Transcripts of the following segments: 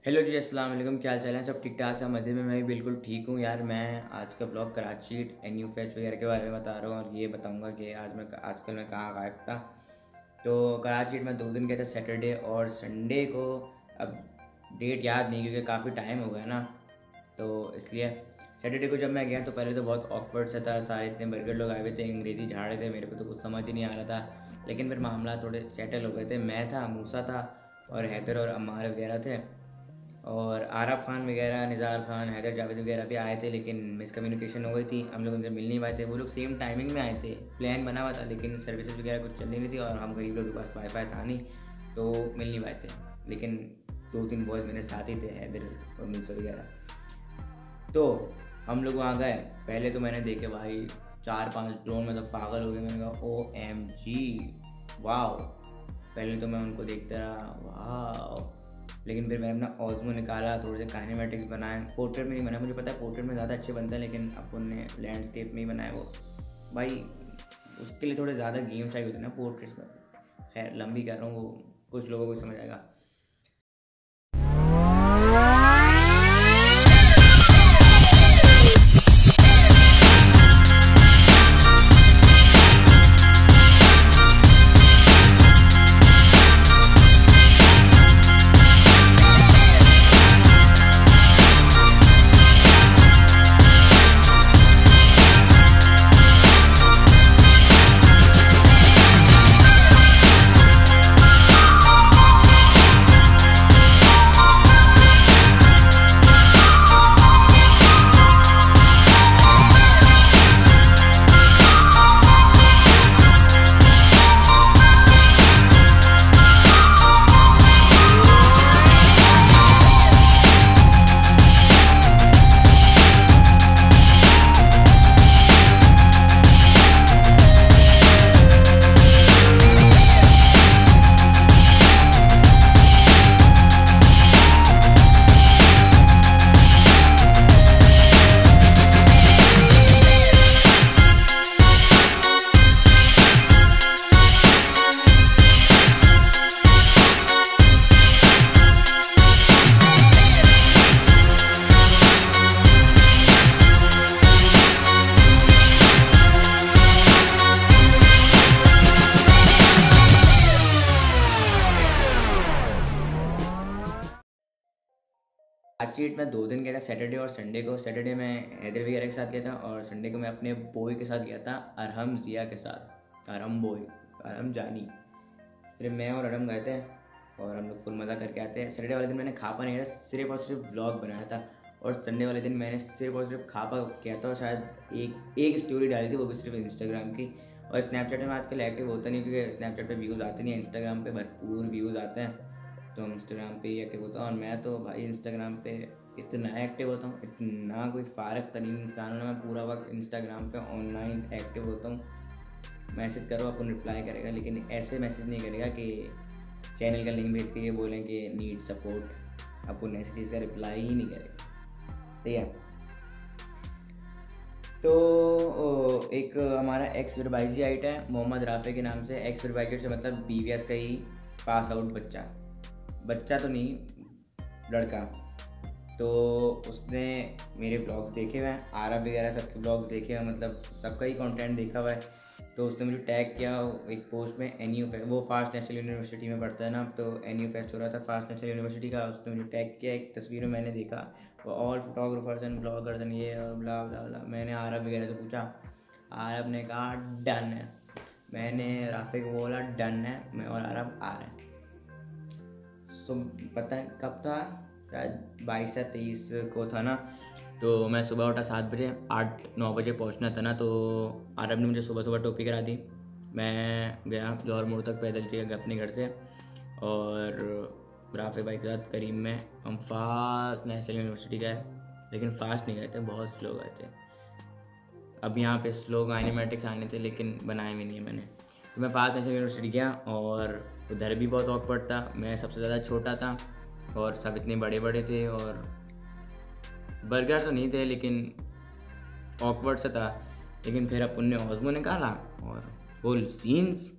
Hello जी, अस्सलाम वालेकुम। क्या हाल चाल है? सब ठीक ठाक सा मज़े में। मैं भी बिल्कुल ठीक हूँ यार। मैं आज का ब्लॉग कराची एनयू फेस्ट वगैरह के बारे में बता रहा हूँ और ये बताऊँगा कि आजकल मैं कहाँ गायब था। तो कराची में 2 दिन गया था, सैटरडे और संडे को। अब डेट याद नहीं क्योंकि काफ़ी टाइम हो गया ना, तो इसलिए सैटरडे को जब मैं गया तो पहले तो बहुत ऑकवर्ड सा था। सारे इतने बर्गर लोग आए हुए थे, अंग्रेज़ी झाड़ रहे थे, मेरे को तो कुछ समझ ही नहीं आ रहा था। लेकिन फिर मामला थोड़े सेटल हो गए थे। मैं था, मूसा था और हैदर और अम्मार वगैरह थे, और आरफ खान वगैरह, निज़ार खान, हैदर जावेद वगैरह भी आए थे। लेकिन मिसकम्युनिकेशन हो गई थी, हम लोग उनसे मिल नहीं पाए थे। वो लोग सेम टाइमिंग में आए थे, प्लान बना हुआ था, लेकिन सर्विसेज वगैरह कुछ चल नहीं थी और हम गरीब लोगों के पास वाईफाई था नहीं, तो मिल नहीं पाए थे। लेकिन 2-3 बॉयज़ मेरे साथ ही थे, हैदर और मूसा वगैरह। तो हम लोग वहाँ गए। पहले तो मैंने देखे भाई 4-5 ड्रोन में, तो पागल हो गए। मैंने कहा OMG, वाह। पहले तो मैं उनको देखता रहा, वाह। लेकिन फिर मैंने अपना ऑज़मो निकाला, थोड़े से काइनेमेटिक्स बनाए। पोर्ट्रेट में नहीं बनाया, मुझे पता है पोर्ट्रेट में ज़्यादा अच्छे बनते हैं, लेकिन अपन ने लैंडस्केप में ही बनाया वो। भाई उसके लिए थोड़े ज़्यादा गेम चाहिए होते हैं ना पोर्ट्रेट्स में। खैर लंबी कर रहा हूँ, वो कुछ लोगों को समझ आएगा। एक्चुअली मैं 2 दिन गया था, सैटरडे और संडे को। सैटरडे में हैदर वगैरह के साथ गया था और संडे को मैं अपने बॉय के साथ गया था, अरहम ज़िया के साथ। अरहम बॉय, अरहम जानी। सिर्फ मैं और अरहम गए थे और हम लोग फुल मज़ा करके आते हैं। सैटरडे वाले दिन मैंने खापा नहीं था, सिर्फ और सिर्फ व्लॉग बनाया था। और संडे वाले दिन मैंने सिर्फ और सिर्फ खापा किया था और शायद एक स्टोरी डाली थी, वो भी सिर्फ इंस्टाग्राम की। और स्नैपचैट में आजकल एक्टिव होता नहीं क्योंकि स्नैपचैट पे व्यूज़ आते नहीं हैं, इंस्टाग्राम पे भरपूर व्यूज़ आते हैं, तो हम इंस्टाग्राम पे ही एक्टिव होता हूँ। और मैं तो भाई इंस्टाग्राम पे इतना एक्टिव होता हूँ, इतना कोई फारग तरीन इंसान हूँ ना, मैं पूरा वक्त इंस्टाग्राम पे ऑनलाइन एक्टिव होता हूँ। मैसेज करो अपन रिप्लाई करेगा, लेकिन ऐसे मैसेज नहीं करेगा कि चैनल का लिंक भेज के ये बोलें कि नीड सपोर्ट। अपन ऐसी चीज़ का रिप्लाई ही नहीं करेगा, ठीक है। तो एक हमारा एक्स वर्बाइजियाइट है मोहम्मद राफे के नाम से। एक्स वर्बाइजियाइट से मतलब BVS का ही पास आउट बच्चा तो नहीं, लड़का। तो उसने मेरे ब्लॉग्स देखे हुए हैं, आरब वगैरह सबके ब्लॉग्स देखे हुए हैं, मतलब सबका ही कंटेंट देखा हुआ है। तो उसने मुझे टैग किया एक पोस्ट में। एनयू फेस्ट, वो फास्ट नेशनल यूनिवर्सिटी में पढ़ता है ना, तो एनयू फेस्ट हो रहा था फास्ट नेशनल यूनिवर्सिटी का। उसने मुझे टैग किया, एक तस्वीर में मैंने देखा वो all photographers and bloggers and ये ब्ला ब्ला ब्ला। मैंने आरब वगैरह से पूछा, आरब ने कहा डन है। मैंने राफे को बोला डन है, मैं और आरब आ रहे हैं। तो पता है कब था, शायद 22 या 23 को था ना। तो मैं सुबह उठा 7 बजे, 8-9 बजे पहुंचना था ना। तो आरब ने मुझे सुबह सुबह टोपी करा दी। मैं गया जौहर मोड़ तक पैदल चल गया अपने घर से, और राफे भाई के साथ करीम में हम फास्ट नेशनल यूनिवर्सिटी गए। लेकिन फास्ट नहीं गए थे, बहुत स्लो गए थे। अब यहाँ पे स्लो काइनेमेटिक्स आने थे, लेकिन बनाए भी नहीं है मैंने। तो मैं फास्ट नेशनल यूनिवर्सिटी गया और उधर भी बहुत ऑकवर्ड था। मैं सबसे ज़्यादा छोटा था और सब इतने बड़े बड़े थे, और बर्गर तो नहीं थे लेकिन ऑकवर्ड सा था। लेकिन फिर अपन ने ऑज़मो निकाला और फुल सीन्स।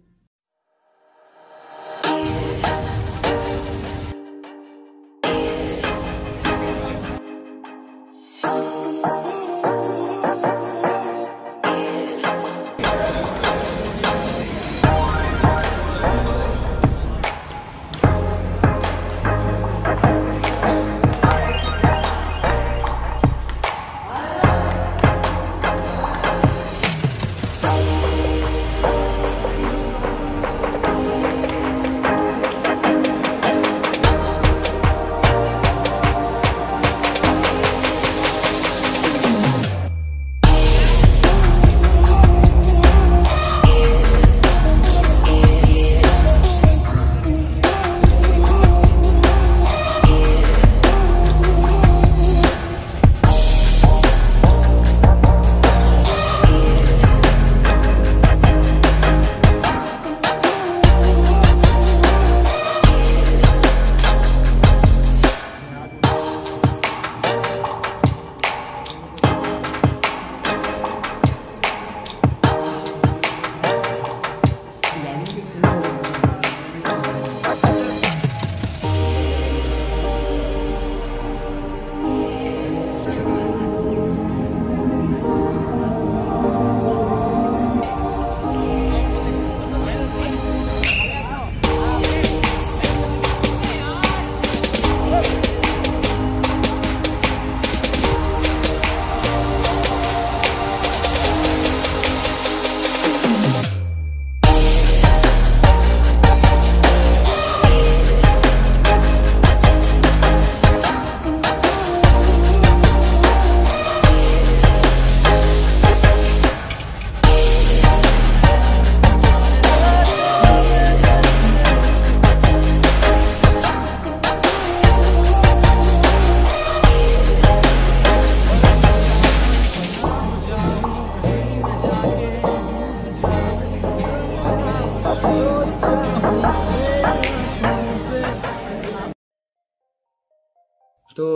तो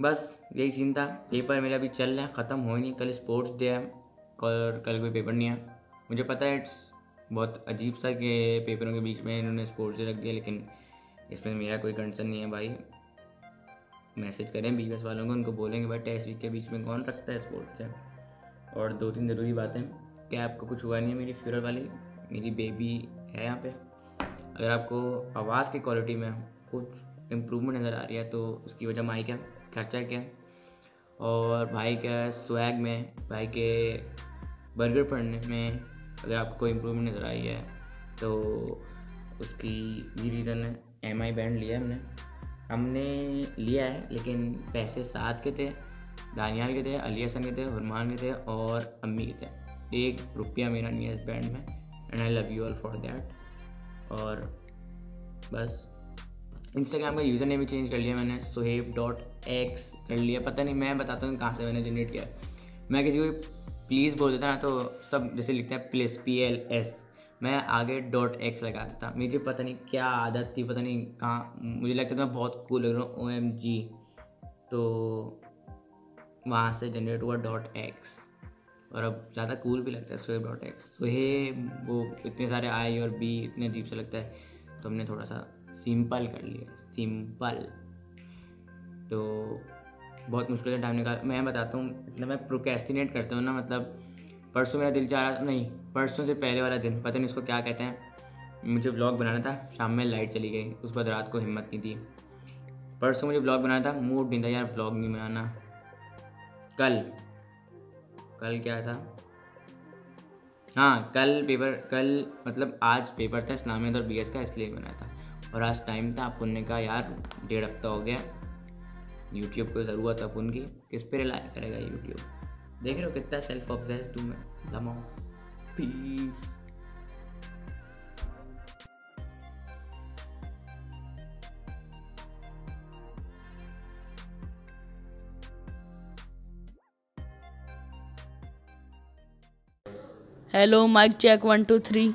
बस यही सीन था। पेपर मेरा अभी चल रहा है, ख़त्म हो ही नहीं। कल स्पोर्ट्स डे है और कल कोई पेपर नहीं है। मुझे पता है इट्स बहुत अजीब सा कि पेपरों के बीच में इन्होंने स्पोर्ट्स डे रख दिया, लेकिन इसमें मेरा कोई कंसर्न नहीं है भाई। मैसेज करें बीवीएस वालों को, उनको बोलेंगे भाई टेस्ट वीक के बीच में कौन रखता है स्पोर्ट्स डे। और 2-3 ज़रूरी बातें कि आपको कुछ हुआ नहीं है मेरी फ्यूरल वाली, मेरी बेबी है यहाँ पे। अगर आपको आवाज़ की क्वालिटी में कुछ इम्प्रूवमेंट नज़र आ रही है तो उसकी वजह माइक है, खर्चा क्या है, और भाई क्या स्वैग में, भाई के बर्गर पढ़ने में अगर आपको कोई इम्प्रूवमेंट नज़र आई है तो उसकी भी रीज़न है। MI बैंड लिया है हमने लिया है, लेकिन पैसे साथ के थे, दानियाल के थे, अली हसन के थे, हुरमान के थे और अम्मी के थे। 1 रुपया मेरा नहीं है इस बैंड में, and I love you all for that. और बस इंस्टाग्राम का यूज़र नेम भी चेंज कर लिया मैंने, soheb.x कर लिया। पता नहीं, मैं बताता हूँ कहाँ से मैंने जनरेट किया। मैं किसी को प्लीज़ बोल देता ना तो सब जैसे लिखते हैं प्लीज़ PLS, मैं आगे .x लगा देता। मुझे पता नहीं क्या आदत थी, पता नहीं कहाँ, मुझे लगता था मैं बहुत कूल लग रहा हूँ OMG, तो वहाँ से जनरेट हुआ .x, और अब ज़्यादा कूल भी लगता है soheb.x। सोहेब वो इतने सारे I और B इतने अजीब से लगता है, तो हमने थोड़ा सा सिंपल कर लिया, सिंपल। तो बहुत मुश्किल से टाइम निकाल, मैं बताता हूँ इतना मैं प्रोक्रेस्टिनेट करता हूँ ना, मतलब परसों मेरा दिल चाह रहा, नहीं परसों से पहले वाला दिन, पता नहीं उसको क्या कहते हैं, मुझे व्लॉग बनाना था, शाम में लाइट चली गई, उस बाद रात को हिम्मत नहीं थी। परसों मुझे व्लॉग बनाना था, मूड नहीं था यार व्लॉग नहीं बनाना। कल क्या था, हाँ कल मतलब आज पेपर था इस्लामियत और BS का, इसलिए बनाया था। और आज टाइम था, अपुन ने कहा यार 1.5 हफ्ता हो गया, यूट्यूब को ज़रूरत है अपुन की, किस पे रिलाई करेगा यूट्यूब। देख रहे हो कितना सेल्फ ऑब्सेस्ड हूँ मैं, lmao peace. Hello mic check 1 2 3।